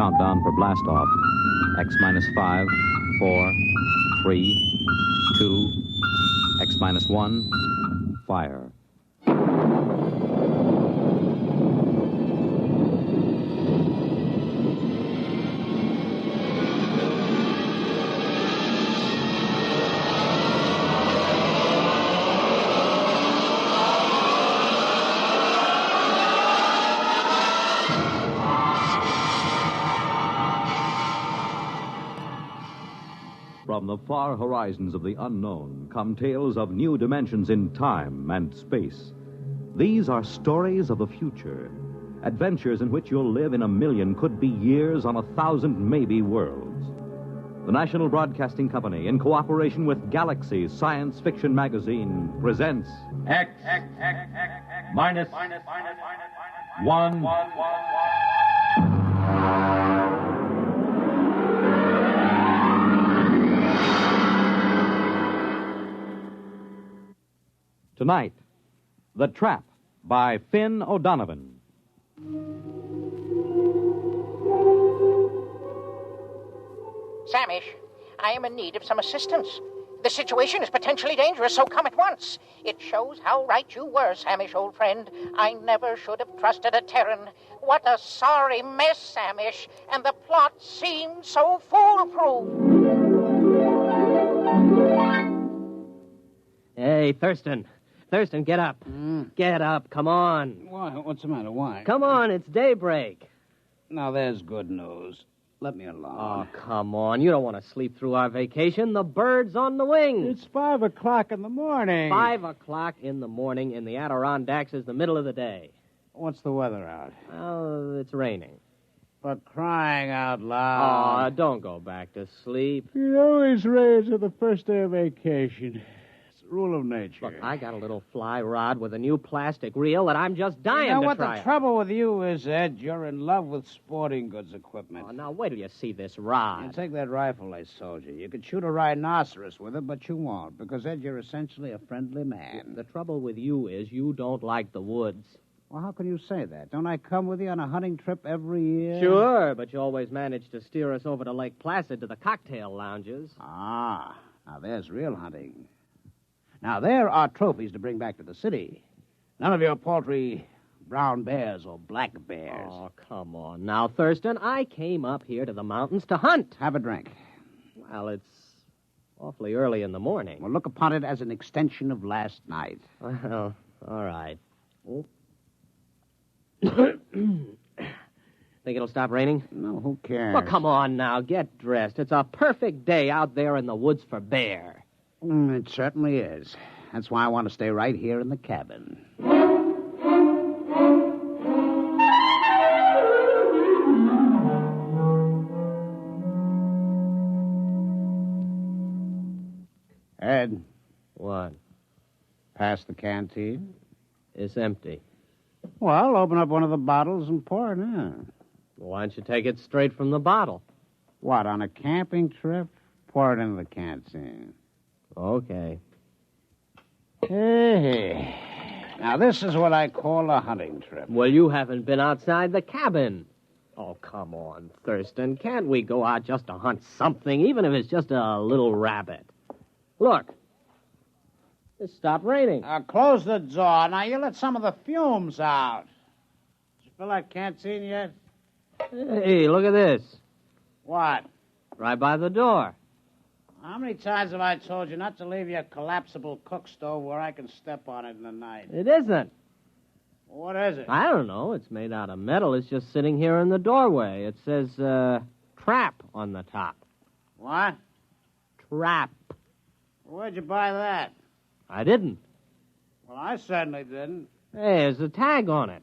countdown for blast-off. X minus 5, 4, 3, 2, X minus 1, fire. From the far horizons of the unknown come tales of new dimensions in time and space. These are stories of the future, adventures in which you'll live in a million, could be years, on 1,000 maybe worlds. The National Broadcasting Company, in cooperation with Galaxy Science Fiction Magazine, presents X minus 1. Tonight, The Trap by Finn O'Donovan. Samish, I am in need of some assistance. The situation is potentially dangerous, so come at once. It shows how right you were, Samish, old friend. I never should have trusted a Terran. What a sorry mess, Samish, and the plot seemed so foolproof. Hey, Thurston, get up. Get up, come on. Why? What's the matter? Why? Come on, it's daybreak. Now, there's good news. Let me alone. Oh, come on. You don't want to sleep through our vacation. The bird's on the wing. It's 5 o'clock in the morning. 5 o'clock in the morning in the Adirondacks is the middle of the day. What's the weather out? Oh, it's raining. For crying out loud. Oh, don't go back to sleep. It always rains on the first day of vacation. It's the rule of nature. Look, I got a little fly rod with a new plastic reel that I'm just dying you know to what try. The trouble with you is, Ed? You're in love with sporting goods equipment. Oh, now, wait till you see this rod. You take that rifle I sold you. You could shoot a rhinoceros with it, but you won't, because, Ed, you're essentially a friendly man. The trouble with you is you don't like the woods. Well, how can you say that? Don't I come with you on a hunting trip every year? Sure, but you always manage to steer us over to Lake Placid to the cocktail lounges. Ah, now there's real hunting. Now, there are trophies to bring back to the city. None of your paltry brown bears or black bears. Oh, come on now, Thurston. I came up here to the mountains to hunt. Have a drink. Well, it's awfully early in the morning. Well, look upon it as an extension of last night. Well, all right. Oh. Think it'll stop raining? No, who cares? Well, come on now. Get dressed. It's a perfect day out there in the woods for bear. It certainly is. That's why I want to stay right here in the cabin. Ed. What? Pass the canteen? It's empty. Well, open up one of the bottles and pour it in. Why don't you take it straight from the bottle? What, on a camping trip? Pour it into the canteen. Okay. Hey. Now, this is what I call a hunting trip. Well, you haven't been outside the cabin. Oh, come on, Thurston. Can't we go out just to hunt something, even if it's just a little rabbit? Look. It stopped raining. Close the door. Now, you let some of the fumes out. Did you fill that canteen yet? Hey, look at this. What? Right by the door. How many times have I told you not to leave your collapsible cook stove where I can step on it in the night? It isn't. What is it? I don't know. It's made out of metal. It's just sitting here in the doorway. It says, trap on the top. What? Trap. Where'd you buy that? I didn't. Well, I certainly didn't. Hey, there's a tag on it.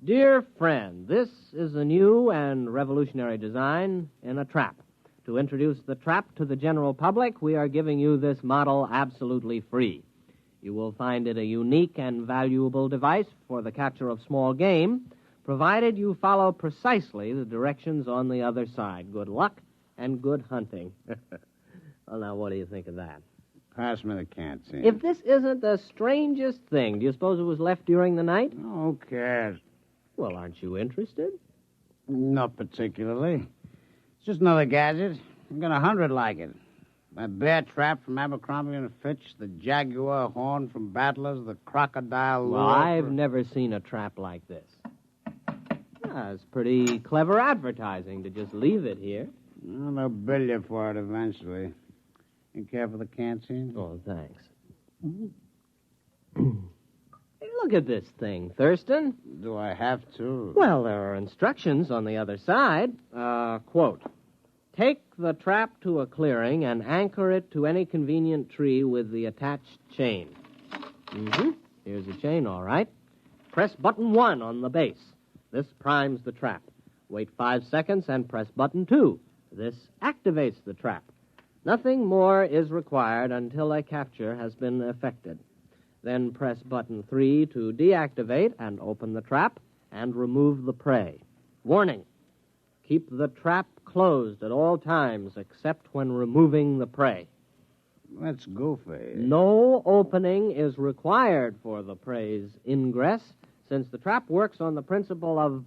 Dear friend, this is a new and revolutionary design in a trap. To introduce the trap to the general public, we are giving you this model absolutely free. You will find it a unique and valuable device for the capture of small game, provided you follow precisely the directions on the other side. Good luck and good hunting. Well, now, what do you think of that? Pass me the canteen. If this isn't the strangest thing, do you suppose it was left during the night? Oh, who cares? Well, aren't you interested? Not particularly. It's just another gadget. I've got 100 like it. My bear trap from Abercrombie and Fitch, the jaguar horn from Battlers, the crocodile Well, lure. I've never seen a trap like this. It's pretty clever advertising to just leave it here. Well, they'll bill you for it eventually. You care for the canteen? Oh, thanks. Hey, look at this thing, Thurston. Do I have to? Well, there are instructions on the other side. Quote, take the trap to a clearing and anchor it to any convenient tree with the attached chain. Here's the chain, all right. Press button 1 on the base. This primes the trap. Wait 5 seconds and press button 2. This activates the trap. Nothing more is required until a capture has been effected. Then press button 3 to deactivate and open the trap and remove the prey. Warning, keep the trap closed at all times except when removing the prey. That's goofy. No opening is required for the prey's ingress, since the trap works on the principle of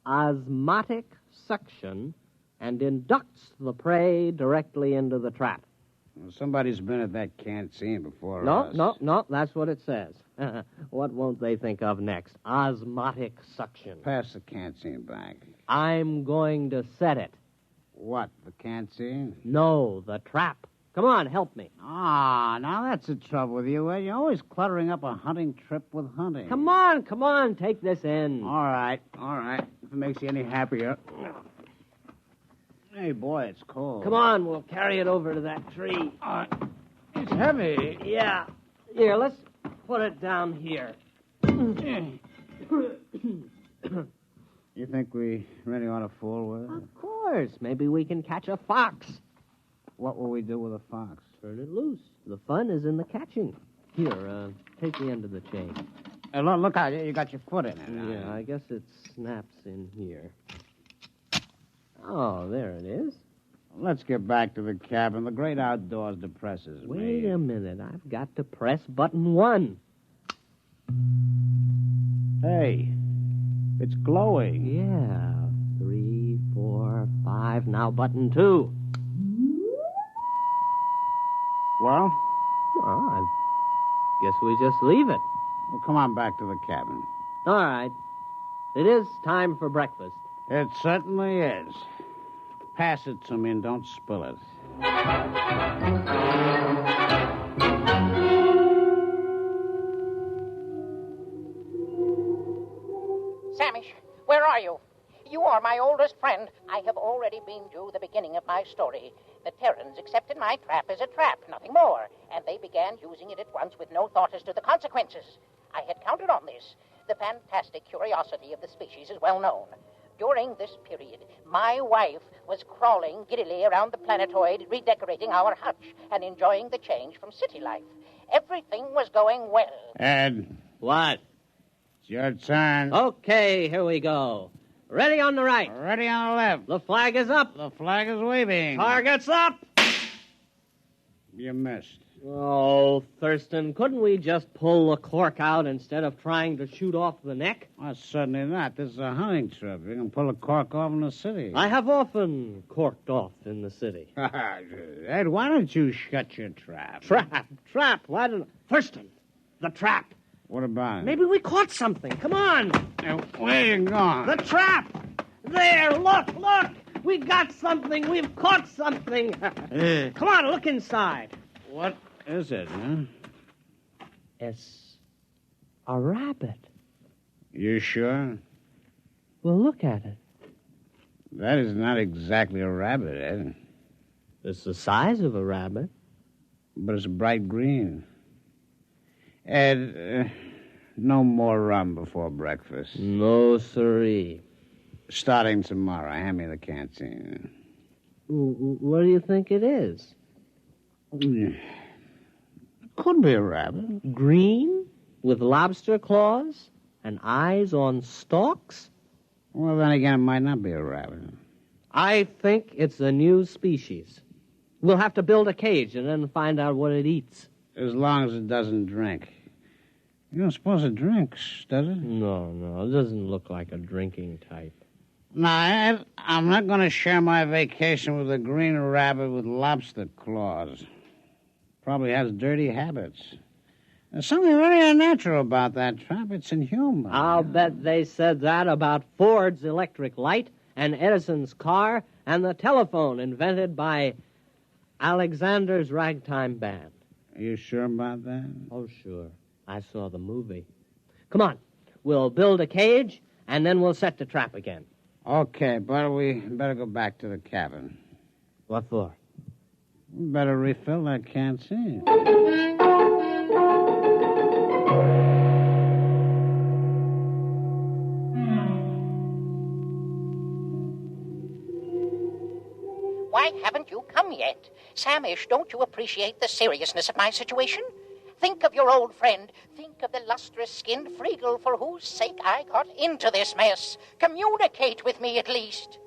osmotic suction and inducts the prey directly into the trap. Well, somebody's been at that canteen before us. No, that's what it says. What won't they think of next? Osmotic suction. Pass the canteen back. I'm going to set it. What, the canteen? No, the trap. Come on, help me. Ah, now that's the trouble with you, Ed. You're always cluttering up a hunting trip with hunting. Come on, take this in. All right. If it makes you any happier. Hey, boy, it's cold. Come on, we'll carry it over to that tree. It's heavy. Yeah. Here, let's put it down here. You think we really ought to fool with it? Of course. Maybe we can catch a fox. What will we do with a fox? Turn it loose. The fun is in the catching. Here, take the end of the chain. Hey, look out. You got your foot in it. Yeah, I guess it snaps in here. Oh, there it is. Let's get back to the cabin. The great outdoors depresses me. Wait a minute. I've got to press button 1. Hey, it's glowing. Yeah. 3, 4, 5. Now button 2. Well, I guess we just leave it. well, come on back to the cabin. All right. It is time for breakfast. It certainly is. Pass it to me and don't spill it. Samish, where are you? You are my oldest friend. I have already been due the beginning of my story. The Terrans accepted my trap as a trap, nothing more, and they began using it at once with no thought as to the consequences. I had counted on this. The fantastic curiosity of the species is well known. During this period, my wife was crawling giddily around the planetoid, redecorating our hutch and enjoying the change from city life. Everything was going well. Ed, What? it's your turn. Okay, here we go. Ready on the right. Ready on the left. The flag is up. The flag is waving. Target's up. You missed. Oh, Thurston, couldn't we just pull the cork out instead of trying to shoot off the neck? Well, certainly not. This is a hunting trip. You can pull a cork off in the city. I have often corked off in the city. Ed, why don't you shut your trap? Trap. Why don't... Thurston, the trap. What about it? Maybe we caught something. Come on. Where you going? The trap. There, look. We got something. We've caught something. Come on, look inside. What is it, huh? It's a rabbit. You sure? Well, look at it. That is not exactly a rabbit, Ed. It's the size of a rabbit. But it's bright green. Ed, no more rum before breakfast. No, siree. Starting tomorrow, hand me the canteen. What do you think it is? Could be a rabbit. Green? With lobster claws? And eyes on stalks? Well, then again, it might not be a rabbit. I think it's a new species. We'll have to build a cage and then find out what it eats. As long as it doesn't drink. You don't suppose it drinks, does it? No, it doesn't look like a drinking type. No, Ed, I'm not going to share my vacation with a green rabbit with lobster claws. Probably has dirty habits. There's something very unnatural about that trap. It's inhuman. I'll bet they said that about Ford's electric light and Edison's car and the telephone invented by Alexander's ragtime band. Are you sure about that? Oh, sure. I saw the movie. Come on. We'll build a cage, and then we'll set the trap again. Okay, but we better go back to the cabin. What for? We better refill that canteen. Why haven't you come yet? Samish, don't you appreciate the seriousness of my situation? Think of your old friend. Think of the lustrous-skinned Friegel for whose sake I got into this mess. Communicate with me, at least.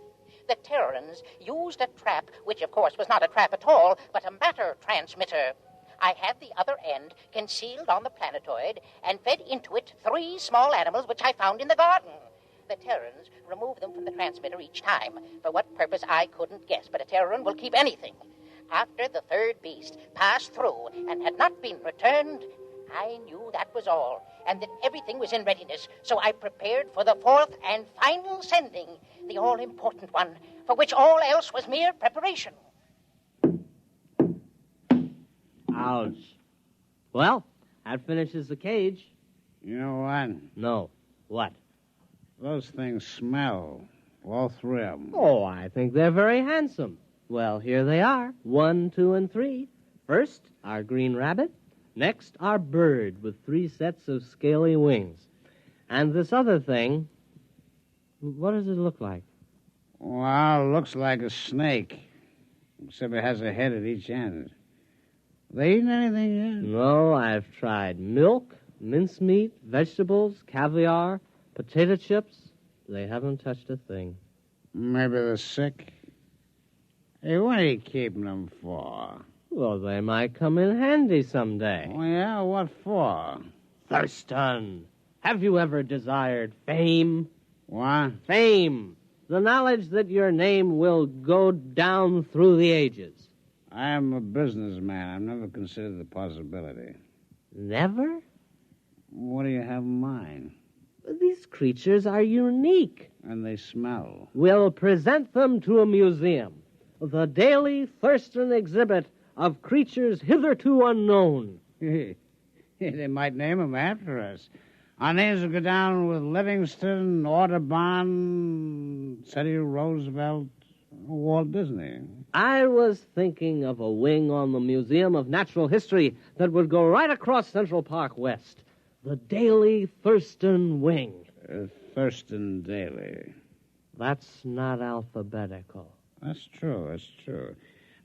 The Terrans used a trap, which, of course, was not a trap at all, but a matter transmitter. I had the other end concealed on the planetoid and fed into it 3 small animals which I found in the garden. The Terrans removed them from the transmitter each time. For what purpose, I couldn't guess, but a Terran will keep anything. After the 3rd beast passed through and had not been returned, I knew that was all, and that everything was in readiness, so I prepared for the 4th and final sending, the all-important one, for which all else was mere preparation. Ouch. Well, that finishes the cage. You know what? No. What? Those things smell. All 3 of them. Oh, I think they're very handsome. Well, here they are. 1, 2, and 3. First, our green rabbit. Next, our bird with 3 sets of scaly wings. And this other thing, what does it look like? Well, it looks like a snake, except it has a head at each end. They eaten anything yet? No, I've tried milk, mincemeat, vegetables, caviar, potato chips. They haven't touched a thing. Maybe they're sick. Hey, what are you keeping them for? Well, they might come in handy someday. Oh, yeah? What for? Thurston, have you ever desired fame? What? Fame. The knowledge that your name will go down through the ages. I am a businessman. I've never considered the possibility. Never? What do you have in mind? These creatures are unique. And they smell. We'll present them to a museum. The daily Thurston exhibit of creatures hitherto unknown. They might name them after us. Our names will go down with Livingston, Audubon, Teddy Roosevelt, Walt Disney. I was thinking of a wing on the Museum of Natural History that would go right across Central Park West. The Daily Thurston Wing. Thurston Daily. That's not alphabetical. That's true.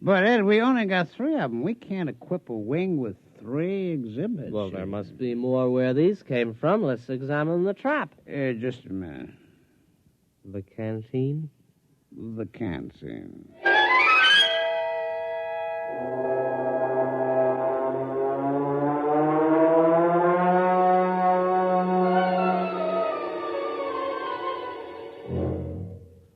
But, Ed, we only got 3 of them. We can't equip a wing with 3 exhibits. Well, there must be more where these came from. Let's examine the trap. Just a minute. The canteen? The canteen.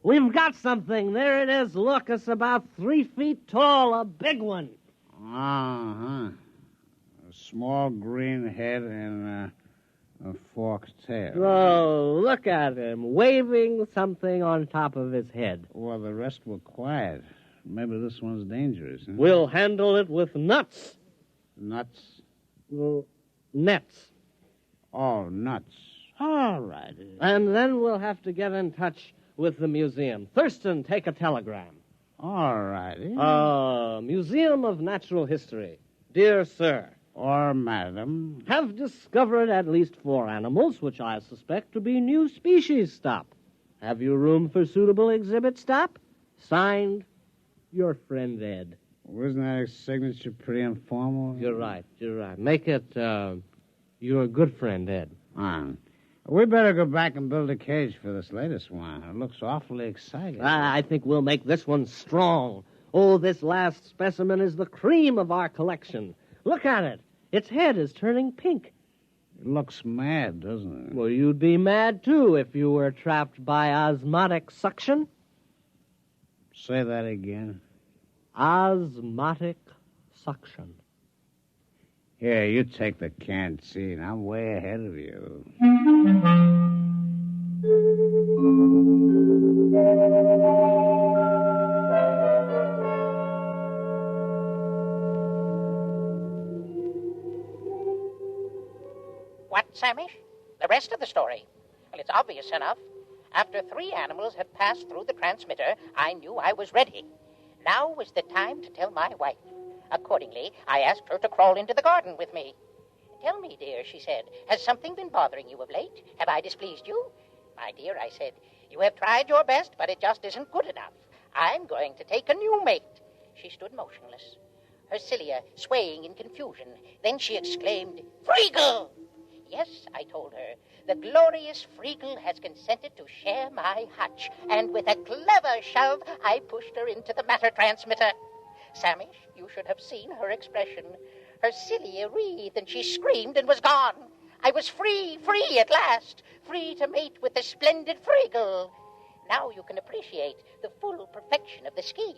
We've got something. There it is. Look, it's about 3 feet tall, a big one. Uh-huh. A small green head and a forked tail. Oh, look at him, waving something on top of his head. Well, the rest were quiet. Maybe this one's dangerous. Huh? We'll handle it with nuts. Nuts? Well, nets. Oh, nuts. All right. And then we'll have to get in touch with the museum. Thurston, take a telegram. All right. Museum of Natural History. Dear Sir. Or Madam. Have discovered at least 4 animals, which I suspect to be new species. Stop. Have you room for suitable exhibit? Stop. Signed, your friend Ed. Wasn't that signature pretty informal? You're right. Make it, your good friend Ed. We better go back and build a cage for this latest one. It looks awfully exciting. I think we'll make this one strong. Oh, this last specimen is the cream of our collection. Look at it. Its head is turning pink. It looks mad, doesn't it? Well, you'd be mad, too, if you were trapped by osmotic suction. Say that again. Osmotic suction. Here, you take the canteen. I'm way ahead of you. What, Samish? The rest of the story? Well, it's obvious enough. After 3 animals had passed through the transmitter, I knew I was ready. Now was the time to tell my wife. Accordingly, I asked her to crawl into the garden with me. Tell me, dear, she said, has something been bothering you of late? Have I displeased you? My dear, I said, you have tried your best, but it just isn't good enough. I'm going to take a new mate. She stood motionless, her cilia swaying in confusion. Then she exclaimed, Freagle! Yes, I told her, the glorious Freagle has consented to share my hutch, and with a clever shove, I pushed her into the matter transmitter. Samish, you should have seen her expression. Her cilia wreathed, and she screamed and was gone. I was free at last, free to mate with the splendid Freagle. Now you can appreciate the full perfection of the scheme.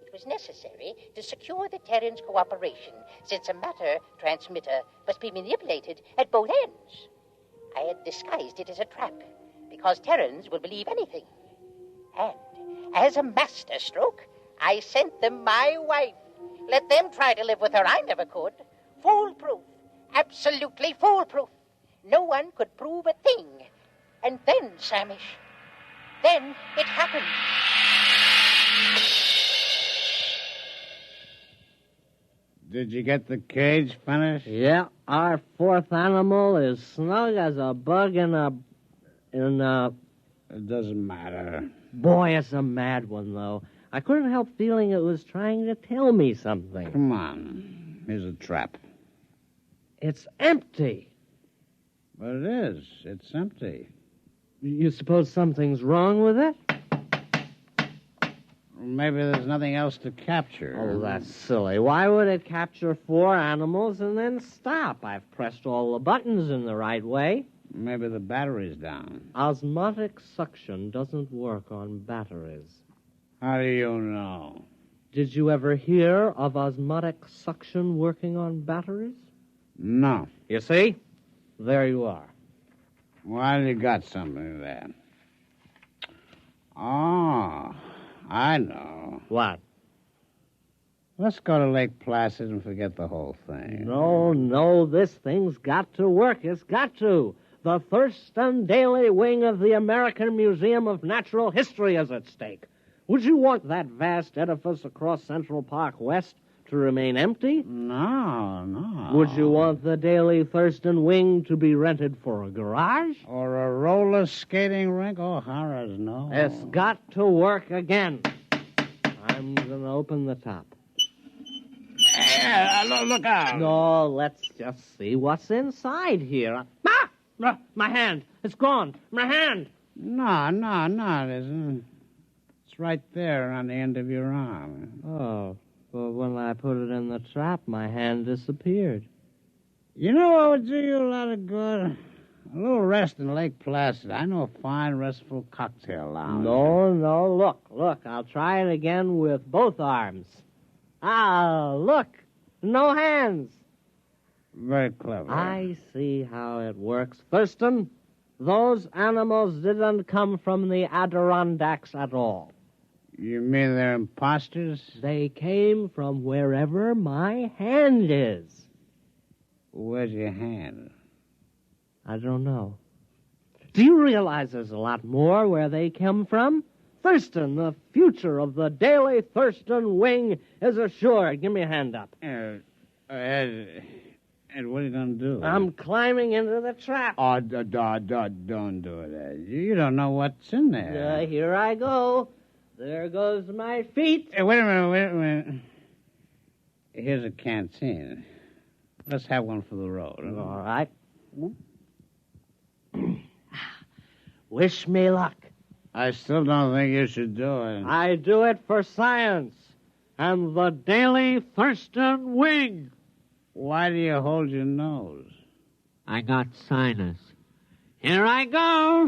It was necessary to secure the Terran's cooperation, since a matter transmitter must be manipulated at both ends. I had disguised it as a trap, because Terrans will believe anything. And, as a masterstroke, I sent them my wife. Let them try to live with her. I never could. Foolproof. Absolutely foolproof. No one could prove a thing. And then, Samish, then it happened. Did you get the cage finished? Yeah, our 4th animal is snug as a bug in a... It doesn't matter. Boy, it's a mad one, though. I couldn't help feeling it was trying to tell me something. Come on. Here's a trap. It's empty. But it is. It's empty. You suppose something's wrong with it? Maybe there's nothing else to capture. Oh, that's silly. Why would it capture 4 animals and then stop? I've pressed all the buttons in the right way. Maybe the battery's down. Osmotic suction doesn't work on batteries. How do you know? Did you ever hear of osmotic suction working on batteries? No. You see? There you are. Well, you got something there. Oh, I know. What? Let's go to Lake Placid and forget the whole thing. No, this thing's got to work. It's got to. The Thurston Daily wing of the American Museum of Natural History is at stake. Would you want that vast edifice across Central Park West to remain empty? No. Would you want the Daily Thurston wing to be rented for a garage? Or a roller skating rink? Oh, horrors, no. It's got to work again. I'm going to open the top. Hey, look out. No, let's just see what's inside here. My hand. It's gone. My hand. No, it isn't. It's right there on the end of your arm. Oh, well, when I put it in the trap, my hand disappeared. You know what would do you a lot of good? A little rest in Lake Placid. I know a fine, restful cocktail lounge. No, look. I'll try it again with both arms. Ah, look. No hands. Very clever. I see how it works. Thurston, those animals didn't come from the Adirondacks at all. You mean they're imposters? They came from wherever my hand is. Where's your hand? I don't know. Do you realize there's a lot more where they come from? Thurston, the future of the Daily Thurston wing is assured. Give me a hand up. Ed, what are you going to do? I'm climbing into the trap. Oh, don't do it, Ed. You don't know what's in there. Here I go. There goes my feet. Hey, wait a minute. Here's a canteen. Let's have one for the road. All right. Wish me luck. I still don't think you should do it. I do it for science and the Daily Thurston wing. Why do you hold your nose? I got sinus. Here I go.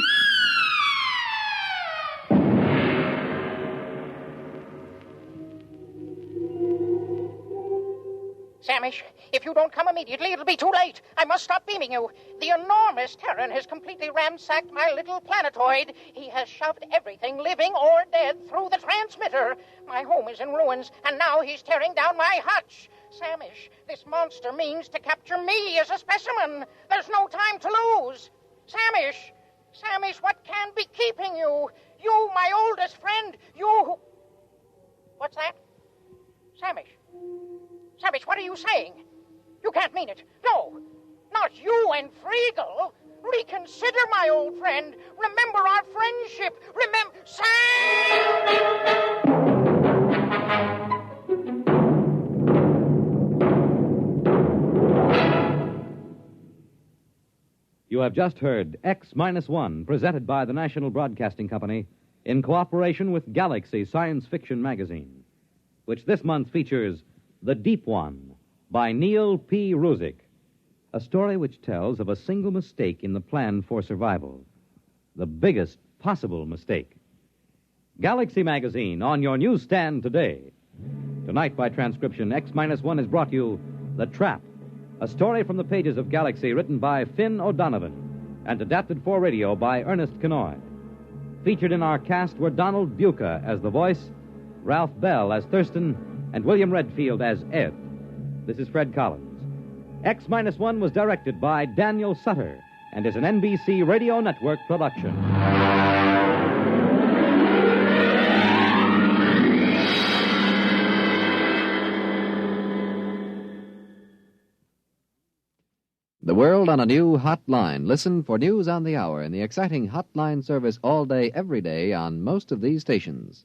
Samish, if you don't come immediately, it'll be too late. I must stop beaming you. The enormous Terran has completely ransacked my little planetoid. He has shoved everything, living or dead, through the transmitter. My home is in ruins, and now he's tearing down my hutch. Samish, this monster means to capture me as a specimen. There's no time to lose. Samish, what can be keeping you? You, my oldest friend, you who... What's that? Samish, what are you saying? You can't mean it. No, not you and Friegel. Reconsider, my old friend. Remember our friendship. Remember... You have just heard X-1, presented by the National Broadcasting Company in cooperation with Galaxy Science Fiction Magazine, which this month features The Deep One by Neil P. Ruzick, a story which tells of a single mistake in the plan for survival, the biggest possible mistake. Galaxy Magazine on your newsstand today. Tonight, by transcription, X-1 has brought you The Trap, a story from the pages of Galaxy written by Finn O'Donovan and adapted for radio by Ernest Kenoy. Featured in our cast were Donald Buca as the voice, Ralph Bell as Thurston, and William Redfield as Ed. This is Fred Collins. X-1 was directed by Daniel Sutter and is an NBC Radio Network production. The world on a new hotline. Listen for news on the hour in the exciting hotline service all day, every day on most of these stations.